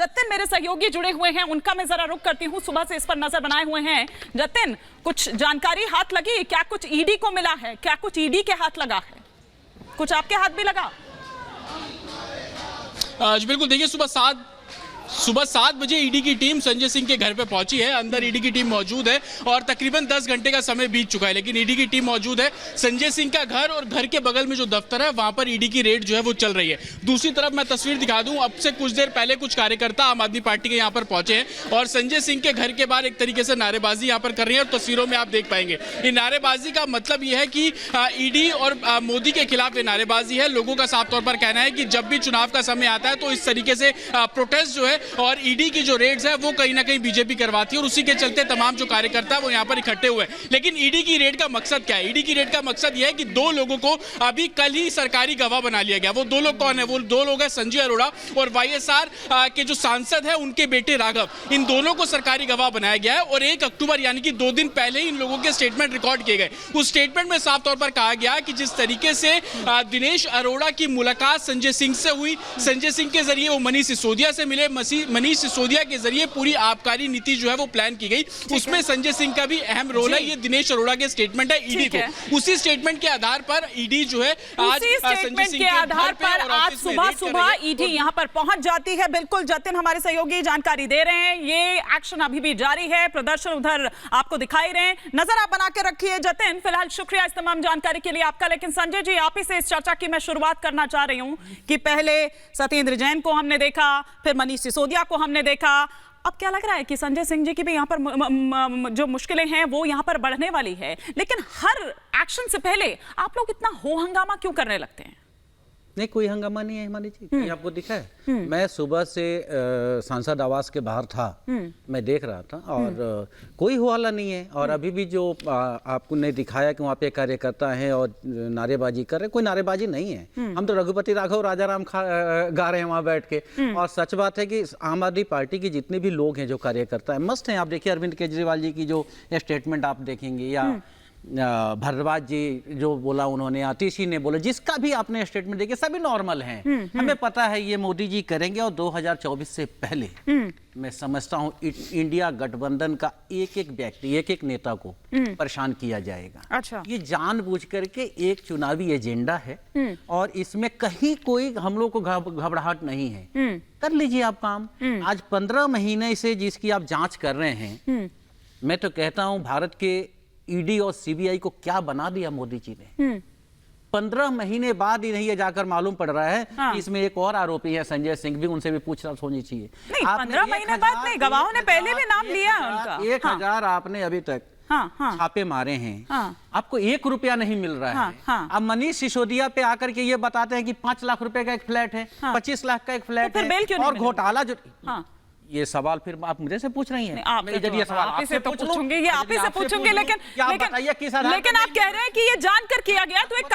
जतिन मेरे सहयोगी जुड़े हुए हैं, उनका मैं जरा रुख करती हूँ। सुबह से इस पर नजर बनाए हुए हैं। जतिन, कुछ जानकारी हाथ लगी? क्या कुछ ईडी को मिला है? क्या कुछ ईडी के हाथ लगा है? कुछ आपके हाथ भी लगा? बिल्कुल, देखिए सुबह 7 बजे ईडी की टीम संजय सिंह के घर पे पहुंची है। अंदर ईडी की टीम मौजूद है और तकरीबन 10 घंटे का समय बीत चुका है, लेकिन ईडी की टीम मौजूद है। संजय सिंह का घर और घर के बगल में जो दफ्तर है वहां पर ईडी की रेड जो है वो चल रही है। दूसरी तरफ मैं तस्वीर दिखा दूं, अब से कुछ देर पहले कुछ कार्यकर्ता आम आदमी पार्टी के यहाँ पर पहुंचे हैं और संजय सिंह के घर के बाहर एक तरीके से नारेबाजी यहाँ पर कर रही है और तस्वीरों में आप देख पाएंगे। ये नारेबाजी का मतलब यह है कि ईडी और मोदी के खिलाफ ये नारेबाजी है। लोगों का साफ तौर पर कहना है कि जब भी चुनाव का समय आता है तो इस तरीके से प्रोटेस्ट जो है और ईडी की जो रेड्स है वो कहीं ना कहीं बीजेपी करवाती है और उसी के चलते तमाम जो कार्यकर्ता है वो यहाँ पर इकट्ठे हुए हैं। लेकिन ईडी की रेड का मकसद क्या है? ईडी की रेड का मकसद यह है कि 2 लोगों को अभी कल ही सरकारी गवाह बना लिया गया। वो 2 लोग कौन है? वो 2 लोग हैं संजय अरोड़ा और वाईएसआर के जो सांसद है उनके बेटे राघव। इन दोनों को सरकारी गवाह बनाया गया है और 1 अक्टूबर यानी कि 2 दिन पहले ही इन लोगों के स्टेटमेंट रिकॉर्ड किए गए। उस स्टेटमेंट में साफ तौर पर कहा गया कि जिस तरीके से दिनेश अरोड़ा की मुलाकात संजय सिंह से हुई, संजय सिंह के जरिए वो मनीष सिसोदिया से मिले, मनीष सिसोदिया के जरिए पूरी आबकारी नीति जो है वो प्लान की गई, उसमें संजय सिंह का भी अहम रोल है। ये दिनेश अरोड़ा के स्टेटमेंट है ईडी को। उसी स्टेटमेंट के आधार पर ईडी जो है आज संजय सिंह के आधार पर आज सुबह ईडी यहां पर पहुंच जाती है। बिल्कुल जतिन हमारे सहयोगी जानकारी दे रहे हैं, ये एक्शन अभी भी जारी है, प्रदर्शन उधर आपको दिखाई रहे हैं, नजर आप बना के रखिए। जतिन, फिलहाल शुक्रिया इस तमाम जानकारी के लिए आपका। लेकिन संजय जी, आप ही से इस चर्चा की मैं शुरुआत करना चाह रही हूं कि पहले सत्येंद्र जैन को हमने देखा, फिर मनीष सिसोदिया को हमने देखा, अब क्या लग रहा है कि संजय सिंह जी की भी यहाँ पर जो मुश्किलें हैं वो यहाँ पर बढ़ने वाली है। लेकिन हर एक्शन से पहले आप लोग इतना हो हंगामा क्यों करने लगते हैं? नहीं, कोई हंगामा नहीं है हिमानी जी। कहीं आपको दिखा है? मैं सुबह से सांसद आवास के बाहर था, मैं देख रहा था और कोई हवाला नहीं है। और अभी भी जो आपको ने दिखाया कि वहाँ पे कार्यकर्ता हैं और नारेबाजी कर रहे हैं, कोई नारेबाजी नहीं है। हम तो रघुपति राघव राजा राम गा रहे हैं वहाँ बैठ के। और सच बात है कि आम आदमी पार्टी के जितने भी लोग हैं जो कार्यकर्ता हैं मस्त हैं। आप देखिए अरविंद केजरीवाल जी की जो स्टेटमेंट आप देखेंगे, या भारद्वाज जी जो बोला उन्होंने, आतिशी ने बोला, जिसका भी आपने स्टेटमेंट देखिए सभी नॉर्मल हैं। हमें पता है ये मोदी जी करेंगे और 2024 से पहले मैं समझता हूँ इंडिया गठबंधन का एक व्यक्ति, एक नेता को परेशान किया जाएगा। अच्छा। ये जानबूझ करके एक चुनावी एजेंडा है और इसमें कहीं कोई हम लोग को घबराहट नहीं है। कर लीजिए आप काम। आज 15 महीने से जिसकी आप जांच कर रहे हैं, मैं तो कहता हूं भारत के ईडी और सीबीआई को क्या बना दिया मोदी जी ने। 15 महीने बाद ही नहीं ये जाकर मालूम पड़ रहा है कि इसमें एक और आरोपी है संजय सिंह भी, उनसे भी पूछताछ होनी चाहिए। नहीं, 15 महीने बाद नहीं, गवाहों ने पहले भी नाम लिया उनका। 1000 आपने अभी तक छापे मारे हैं, आपको 1 रुपया नहीं मिल रहा है। अब मनीष सिसोदिया पे आकर के ये बताते हैं कि 5 लाख रुपए का एक फ्लैट है, 25 लाख का एक फ्लैट है और घोटाला जो ये सवाल फिर आप मुझे से पूछ रही हैं। आप ये सवाल आपसे तो पूछूंगी, ये आप ही से पूछूंगी। लेकिन आप कह रहे हैं कि ये जानकर किया गया, तो एक